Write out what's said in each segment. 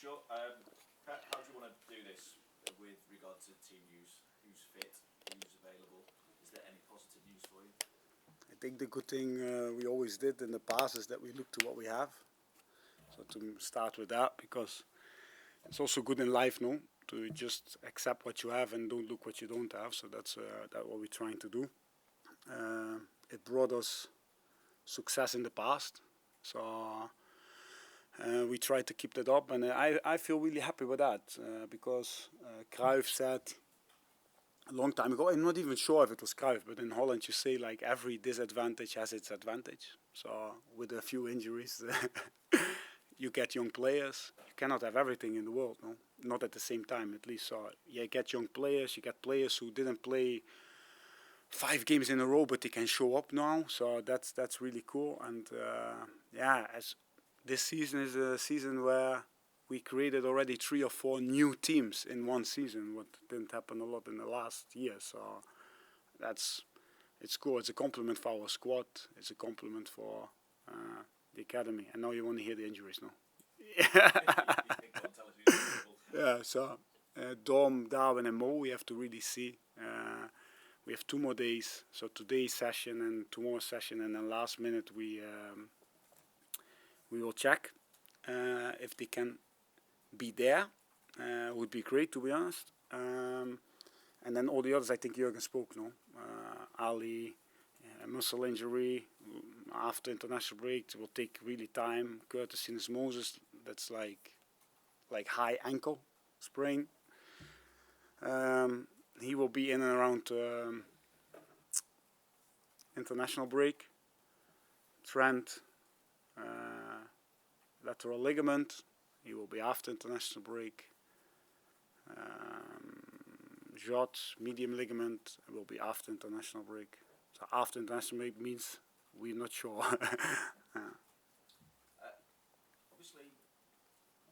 Sure. Pep, how do you want to do this with regard to team news? Who's fit? Who's available? Is there any positive news for you? I think the good thing we always did in the past is that we look to what we have. So to start with that, because it's also good in life, no? To just accept what you have and don't look what you don't have. So that's what we're trying to do. It brought us success in the past. So we try to keep that up, and I feel really happy with that because Cruyff said a long time ago, I'm not even sure if it was Cruyff, but in Holland you say like every disadvantage has its advantage. So with a few injuries you get young players. You cannot have everything in the world, no? Not at the same time at least. So you get young players, you get players who didn't play 5 games in a row but they can show up now. So that's really cool. And as this season is a season where we created already 3 or 4 new teams in one season, what didn't happen a lot in the last year. So it's cool. It's a compliment for our squad. It's a compliment for the academy. And now you want to hear the injuries now. Yeah, so Dom, Darwin and Mo, we have to really see. We have 2 more days. So today's session and tomorrow's session, and then last minute we will check if they can be there. Would be great, to be honest. And then all the others, I think Jurgen spoke, no? Ali, muscle injury after international break, it will take really time. Curtis Sinus Moses, that's like high ankle sprain. He will be in and around international break. Trent, lateral ligament, he will be after international break. Jot, medium ligament, will be after international break. So after international break means we're not sure. Obviously,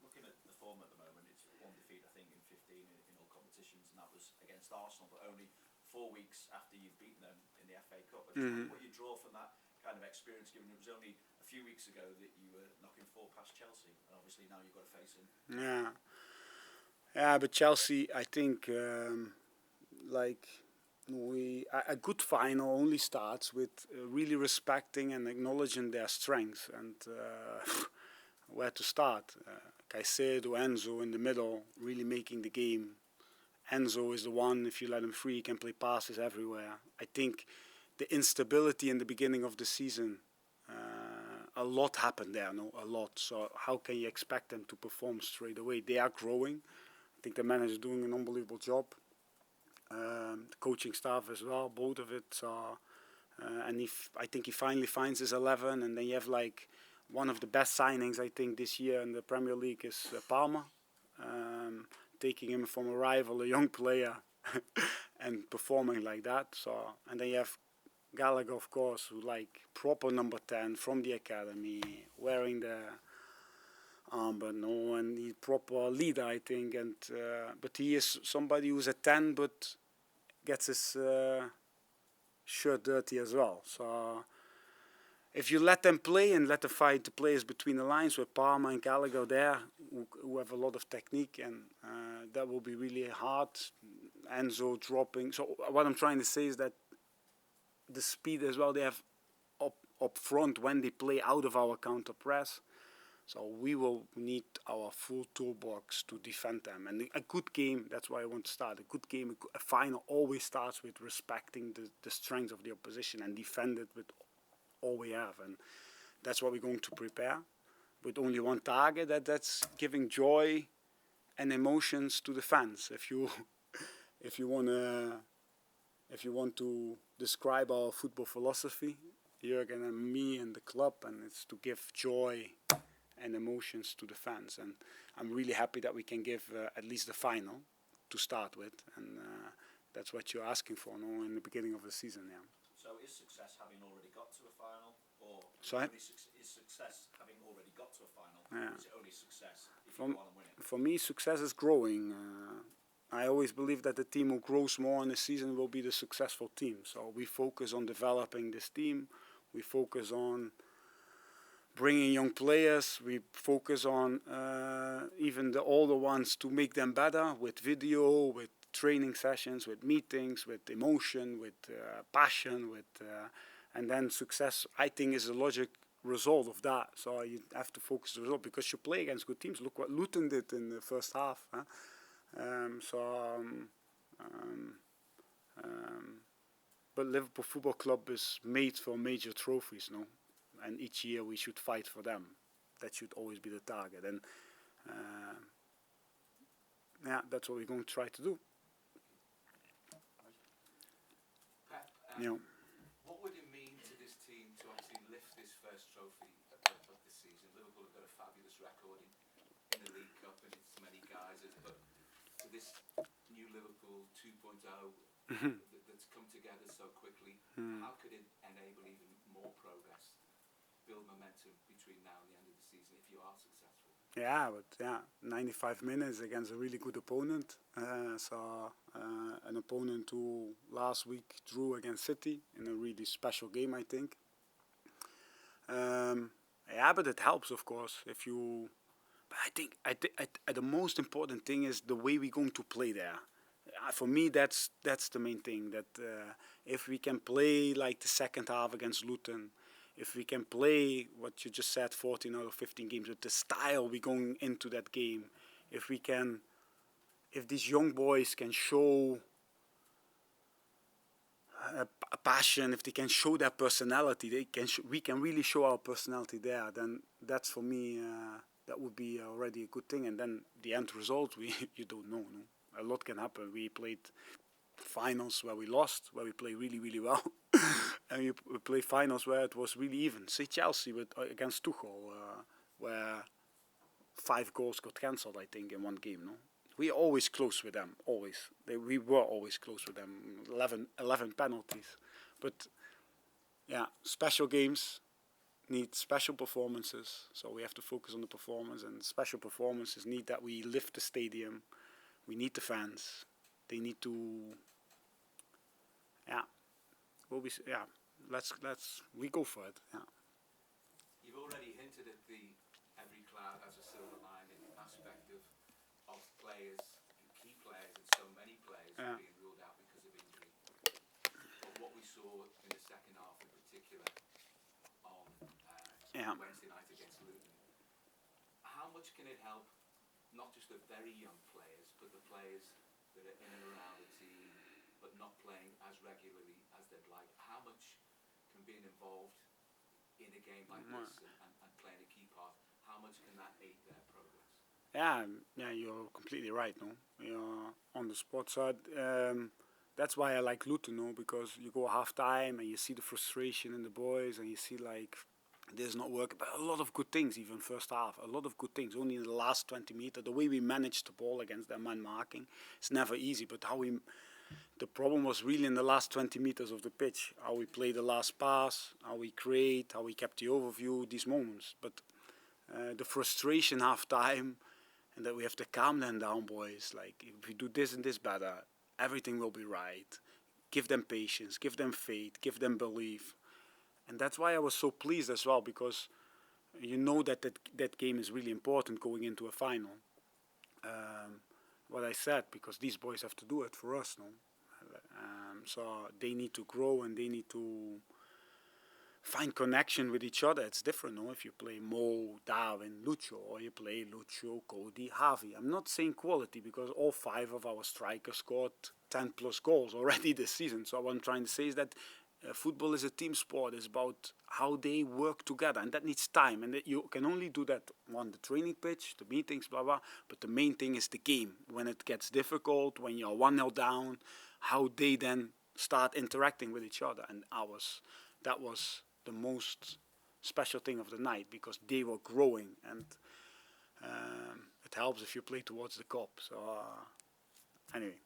looking at the form at the moment, it's 1 defeat, I think, in 15 in all competitions, and that was against Arsenal, but only 4 weeks after you'd beaten them in the FA Cup. What you draw from that kind of experience, given it was only a few weeks ago that you were knocking 4 past Chelsea, and obviously now you've got to face him. Yeah, but Chelsea, I think, a good final only starts with really respecting and acknowledging their strengths and where to start. Caicedo, Enzo in the middle, really making the game. Enzo is the one, if you let him free, he can play passes everywhere. I think the instability in the beginning of the season, a lot happened there, a lot. So how can you expect them to perform straight away? They are growing. I think the manager is doing an unbelievable job. The coaching staff as well, both of it. So, and I think he finally finds his 11, and then you have like one of the best signings I think this year in the Premier League is Palmer, taking him from a rival, a young player, and performing like that. So, and then you have Gallagher, of course, who like proper number 10 from the academy, wearing the armband, and he's proper leader, I think. And but he is somebody who's a 10, but gets his shirt dirty as well. So if you let them play and let them fight the players between the lines with Palmer and Gallagher there, who have a lot of technique, and that will be really hard. Enzo dropping. So what I'm trying to say is that the speed as well they have up front when they play out of our counter press. So we will need our full toolbox to defend them. And a good game, that's why I want to start. A good game, a final always starts with respecting the strength of the opposition and defend it with all we have. And that's what we're going to prepare. With only one target, that's giving joy and emotions to the fans. If you want to describe our football philosophy, Jurgen and me and the club, and it's to give joy and emotions to the fans, and I'm really happy that we can give at least the final to start with, and that's what you're asking for now in the beginning of the season. Yeah. So is success having already got to a final, or is success having already got to a final, or is it only success if you go on and win it? For me, success is growing. I always believe that the team who grows more in the season will be the successful team. So we focus on developing this team. We focus on bringing young players. We focus on even the older ones, to make them better with video, with training sessions, with meetings, with emotion, with passion, and then success, I think, is a logic result of that. So you have to focus on the result because you play against good teams. Look what Luton did in the first half. Huh? But Liverpool Football Club is made for major trophies, no? And each year we should fight for them. That should always be the target. And yeah, that's what we're going to try to do. Pep, You know. what would it mean to this team to actually lift this first trophy of the season? Liverpool have got a fabulous record in the League Cup and it's many guises, but to this new Liverpool 2.0 that's come together so quickly, how could it enable even more progress, build momentum between now and the end of the season if you are successful? Yeah, but 95 minutes against a really good opponent. An opponent who last week drew against City in a really special game, I think. But it helps, of course, if you. But I think the most important thing is the way we're going to play there. For me, that's the main thing. That if we can play like the second half against Luton. If we can play what you just said, 14 out of 15 games, with the style we're going into that game, if these young boys can show a passion, if they can show their personality, we can really show our personality there. Then that's for me, that would be already a good thing. And then the end result, you don't know. No? A lot can happen. We played finals where we lost, where we play really, really well. And we play finals where it was really even. Say Chelsea against Tuchel, where 5 goals got cancelled, I think, in one game. No, we are always close with them. Always, we were always close with them. 11 penalties, but yeah, special games need special performances. So we have to focus on the performance, and special performances need that we lift the stadium. We need the fans. They need to. We go for it. Yeah. You've already hinted at the every cloud has a silver lining aspect of players, key players, and so many players being ruled out because of injury. But what we saw in the second half, in particular, on Wednesday night against Luton, how much can it help not just the very young players, but the players that are in and around the team, but not playing as regularly as they'd like? How much can being involved in a game like this and playing a key part, how much can that aid their progress? Yeah, you're completely right, no? You're on the spot side. That's why I like Luton, no? Because you go half-time and you see the frustration in the boys and you see, like, this not working. But a lot of good things, even first half. A lot of good things. Only in the last 20 meters, the way we managed the ball against their man marking, it's never easy. But the problem was really in the last 20 meters of the pitch. How we played the last pass, how we create, how we kept the overview, these moments. But the frustration half-time, and that we have to calm them down, boys. Like, if we do this and this better, everything will be right. Give them patience, give them faith, give them belief. And that's why I was so pleased as well, because you know that game is really important going into a final. What I said, because these boys have to do it for us, no? So they need to grow and they need to find connection with each other. It's different, no? If you play Mo, Darwin, Lucho, or you play Lucho, Cody, Javi. I'm not saying quality, because all 5 of our strikers scored 10 plus goals already this season. So what I'm trying to say is that football is a team sport. It's about how they work together, and that needs time. And that you can only do that on the training pitch, the meetings, blah, blah. But the main thing is the game. When it gets difficult, when you're 1-0 down, how they then start interacting with each other. And that was the most special thing of the night, because they were growing, and it helps if you play towards the cup. So anyway,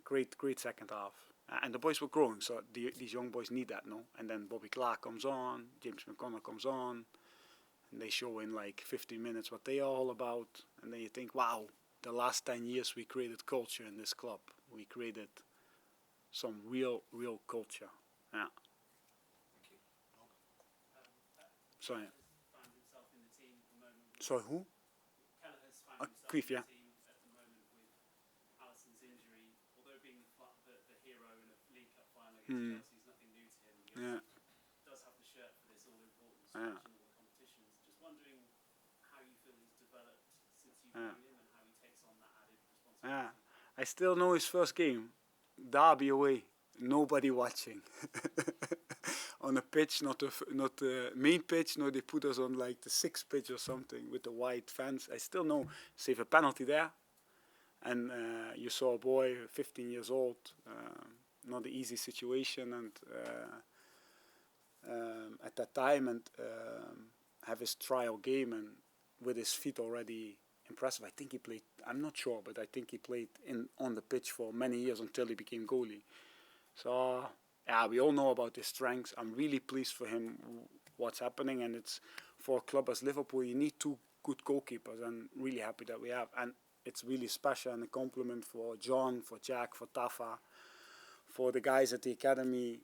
great second half. And the boys were growing, so these young boys need that, no? And then Bobby Clark comes on, James McConnell comes on, and they show in like 15 minutes what they are all about. And then you think, wow, the last 10 years we created culture in this club. We created some real culture. Yeah. Thank you. So, yeah. Found himself in the team at the moment. So who? Kelleher's Queef, yeah. team at the moment with Alisson's injury, although being the hero in a League Cup final against Chelsea is nothing new to him. He does have the shirt for this all-important stage in all the competitions. Just wondering how you feel he's developed since you've known him and how he takes on that added responsibility. I still know his first game, Derby away, nobody watching. On a pitch, not the main pitch, no, they put us on like the 6th pitch or something with the white fence. I still know, save a penalty there. And you saw a boy, 15 years old, not an easy situation, and at that time, and have his trial game, and with his feet already impressive. I think he played, I'm not sure, but I think he played on the pitch for many years until he became goalie. So, yeah, we all know about his strengths. I'm really pleased for him, what's happening, and it's for a club as Liverpool, you need 2 good goalkeepers, and really happy that we have. And it's really special, and a compliment for John, for Jack, for Tafa, for the guys at the academy,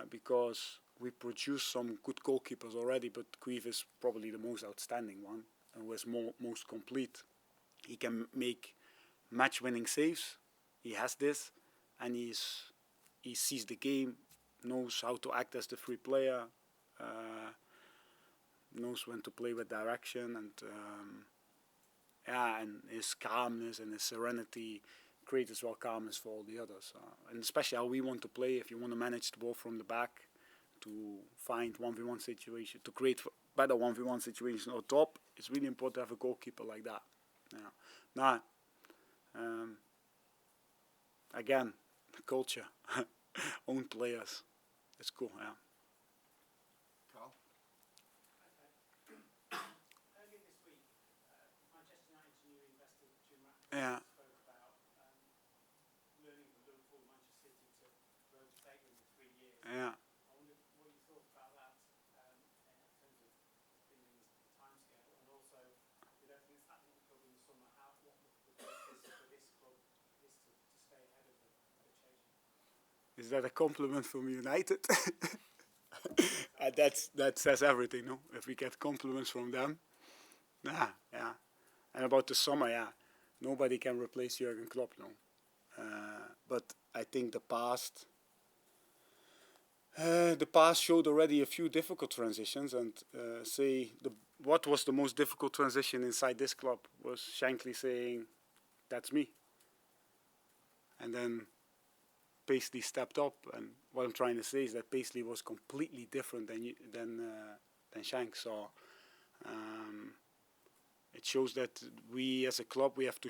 because we produce some good goalkeepers already, but Queef is probably the most outstanding one, and was most complete. He can make match-winning saves. He has this, and he sees the game, knows how to act as the free player, knows when to play with direction, and and his calmness and his serenity create as well calmness for all the others. And especially how we want to play, if you want to manage the ball from the back, to find 1v1 situation, to create better 1v1 situations on top, it's really important to have a goalkeeper like that. Now, again, culture, own players, it's cool, yeah. Carl? Earlier this week, Manchester United's new investor, Jim Yeah. spoke about learning from Liverpool, Manchester City to rotate them for 3 years. Yeah. I wondered what you thought about that in terms of thinking the timescale, and also with everything that's happening at the club in the summer, what the focus for this club is to stay ahead of the chasing. Is that a compliment from United? That says everything, no? If we get compliments from them, yeah. And about the summer, nobody can replace Jurgen Klopp, no. But I think the past showed already a few difficult transitions, and what was the most difficult transition inside this club was Shankly saying, "That's me," and then Paisley stepped up. And what I'm trying to say is that Paisley was completely different than Shank. So it shows that we as a club, we have to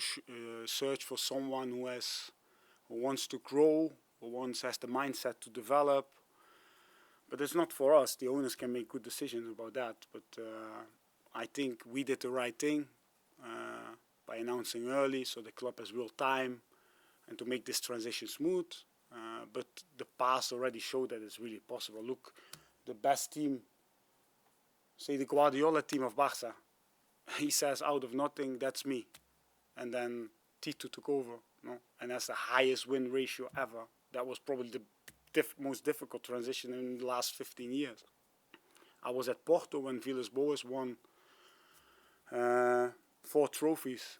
search for someone who wants to grow, who has the mindset to develop. But it's not for us. The owners can make good decisions about that. But I think we did the right thing by announcing early, so the club has real time, and to make this transition smooth. But the past already showed that it's really possible. Look, the best team, say the Guardiola team of Barca, he says out of nothing, "That's me." And then Tito took over, no? And that's the highest win ratio ever. That was probably the most difficult transition in the last 15 years. I was at Porto when Villas-Boas won 4 trophies.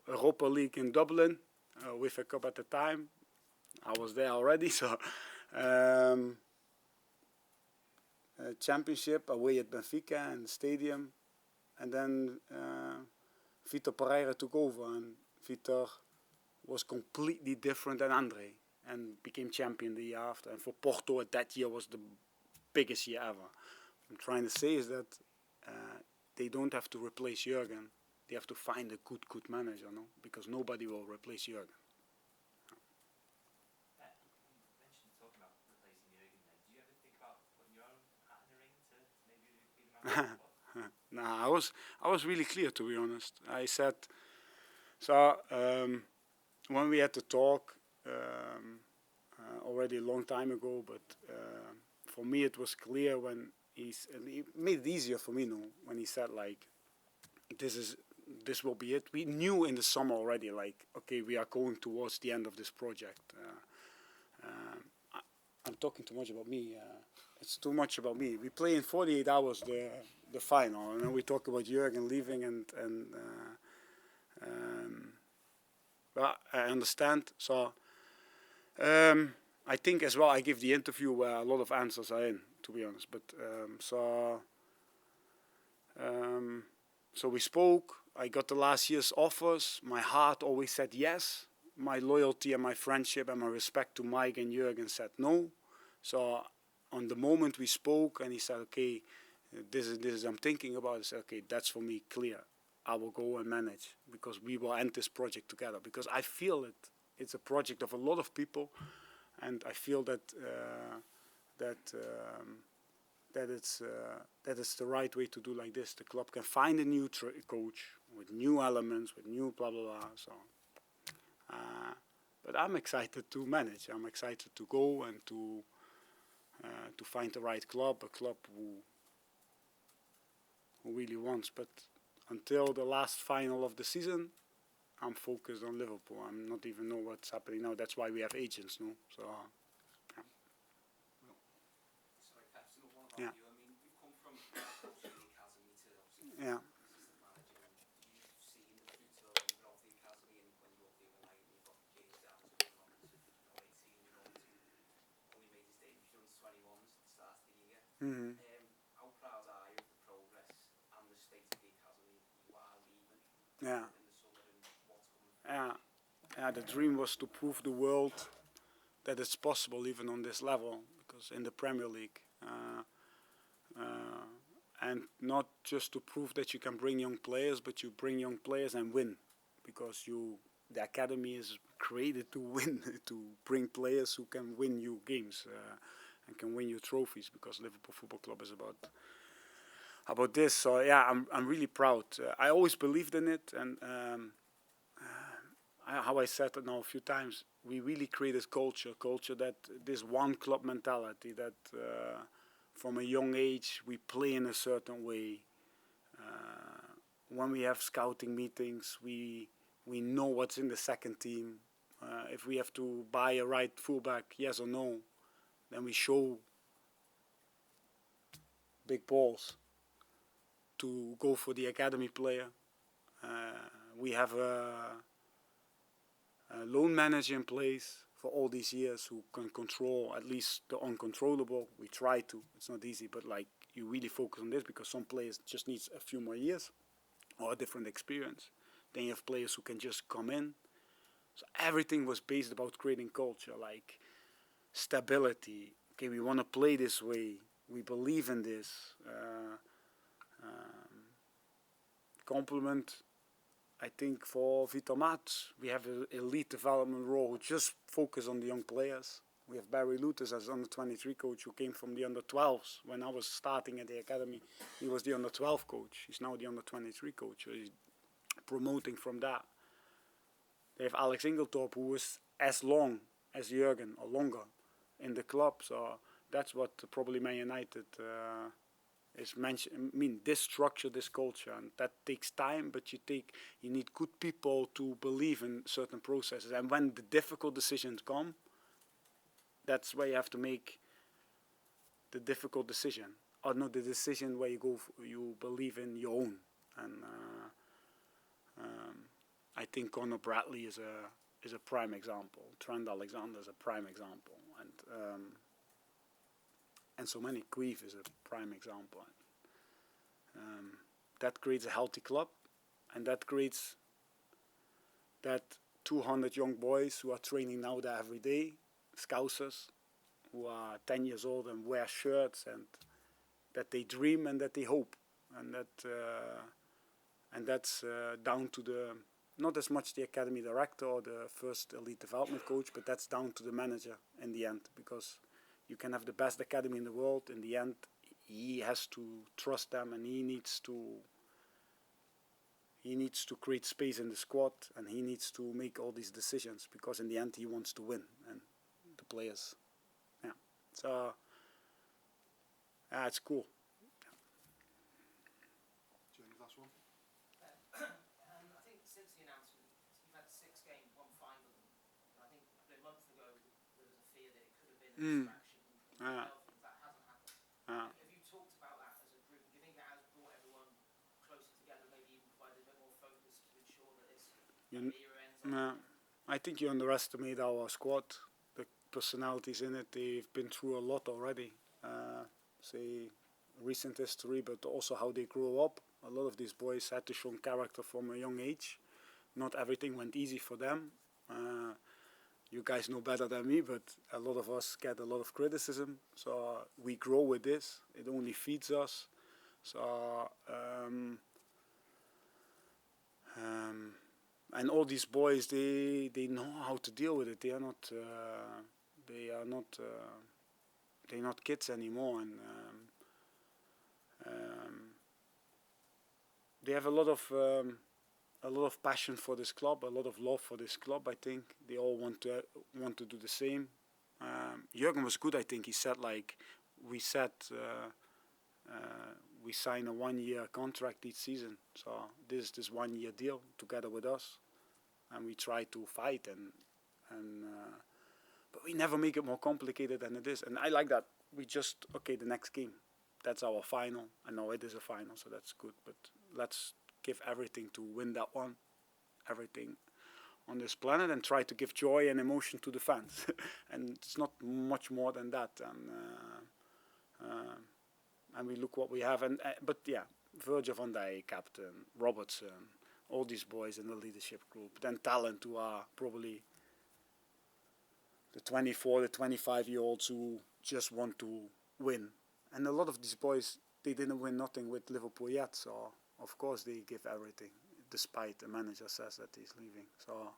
Europa League in Dublin, UEFA Cup at the time. I was there already, so championship away at Benfica in the stadium, and then Vitor Pereira took over, and Vitor was completely different than Andre, and became champion the year after. And for Porto, that year was the biggest year ever. What I'm trying to say is that they don't have to replace Jurgen; they have to find a good manager, no? Because nobody will replace Jurgen. Nah, I was really clear, to be honest. I said, so when we had to talk already a long time ago, but for me it was clear when he made it easier for me, no, when he said like, this will be it. We knew in the summer already, like, okay, we are going towards the end of this project. I'm talking too much about me. It's too much about me. We play in 48 hours the final, and then we talk about Jurgen leaving, and But I understand. So I think as well I give the interview where a lot of answers are in, to be honest. But so we spoke. I got the last year's offers. My heart always said yes. My loyalty and my friendship and my respect to Mike and Jürgen said no. So on the moment we spoke and he said, okay, this is I'm thinking about. I said, okay, that's for me clear. I will go and manage because we will end this project together. Because I feel it's a project of a lot of people, and I feel that it's the right way to do like this. The club can find a new coach with new elements, with new blah blah blah. So, but I'm excited to manage. I'm excited to go and to find the right club, a club who really wants. But until the last final of the season, I'm focused on Liverpool. I'm not even know what's happening now. That's why we have agents, no? So, Sorry, Pep, so one about yeah. you. I mean, you've come from coaching the academy to obviously Yeah. assistant manager, and you've seen the fruits of the labour of the academy, and when you're up the other night, you've got James Downs who's not 18-year-old who only made his debut on 21s at the start of the year. Mm-hmm. How proud are you of the progress and the state of the academy you are leaving Yeah. in the summer and what's coming? Yeah, the dream was to prove the world that it's possible even on this level, because in the Premier League, and not just to prove that you can bring young players, but you bring young players and win, because the academy is created to win, to bring players who can win you games and can win you trophies, because Liverpool Football Club is about this. So yeah, I'm really proud. I always believed in it, and how I said it now a few times, we really created culture that this one club mentality, that from a young age we play in a certain way. When we have scouting meetings, we know what's in the second team. If we have to buy a right fullback, yes or no, then we show big balls to go for the academy player. We have a loan manager in place for all these years who can control at least the uncontrollable. We try to. It's not easy, but like you really focus on this because some players just need a few more years or a different experience. Then you have players who can just come in. So everything was based about creating culture, like stability. Okay, we want to play this way. We believe in this. Compliment, I think, for Vitor Mats. We have an elite development role who just focus on the young players. We have Barry Lutus as under-23 coach who came from the under-12s. When I was starting at the academy, he was the under-12 coach. He's now the under-23 coach. So he's promoting from that. They have Alex Inglethorpe, who was as long as Jürgen or longer in the club. So that's what probably Man United is mentioned. I mean, this structure, this culture, and that takes time. But you need good people to believe in certain processes. And when the difficult decisions come, that's where you have to make the difficult decision, or not the decision where you believe in your own. And I think Conor Bradley is a prime example. Trent Alexander is a prime example, and so many. Cruyff is a prime example. That creates a healthy club, and that creates that 200 young boys who are training now there every day, Scousers, who are 10 years old and wear shirts, and that they dream and that they hope, and that's down to not as much the academy director or the first elite development coach, but that's down to the manager in the end, because you can have the best academy in the world. In the end, he has to trust them, and he needs to create space in the squad, and he needs to make all these decisions, because in the end he wants to win, and the players, yeah. So it's cool. Jamie, last one. I think since the announcement, you've had 6 games, won 5 of them. And I think a month ago there was a fear that it could have been a distraction. That hasn't happened. Have you talked about that as a group? Do you think that has brought everyone closer together, maybe even provided a bit more focus to ensure that this era ends on? I think you underestimate our squad. The personalities in it, they've been through a lot already. Say recent history, but also how they grew up. A lot of these boys had to show character from a young age. Not everything went easy for them. You guys know better than me, but a lot of us get a lot of criticism. So we grow with this. It only feeds us. So and all these boys, they know how to deal with it. They're not kids anymore, and they have a lot of passion for this club, a lot of love for this club. I think they all want to do the same. Jürgen was good. I think he said we sign a 1-year contract each season. So this 1-year deal together with us, and we try to fight but we never make it more complicated than it is. And I like that. We just the next game, that's our final. I know it is a final, so that's good. But let's give everything to win that one, everything on this planet, and try to give joy and emotion to the fans. And it's not much more than that. And we look what we have. But yeah, Virgil van Dijk, captain, Robertson, all these boys in the leadership group. Then talent who are probably the 24, the 25-year-olds who just want to win. And a lot of these boys, they didn't win nothing with Liverpool yet. So of course they give everything, despite the manager says that he's leaving. So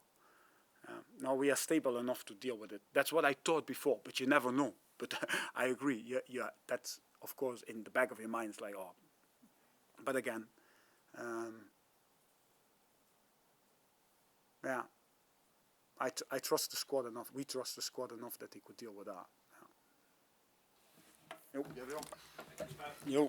now we are stable enough to deal with it. That's what I thought before, but you never know. But I agree. Yeah, that's of course in the back of your mind. It's like, oh, but again, yeah, I trust the squad enough. We trust the squad enough that he could deal with that. Yeah. Yo.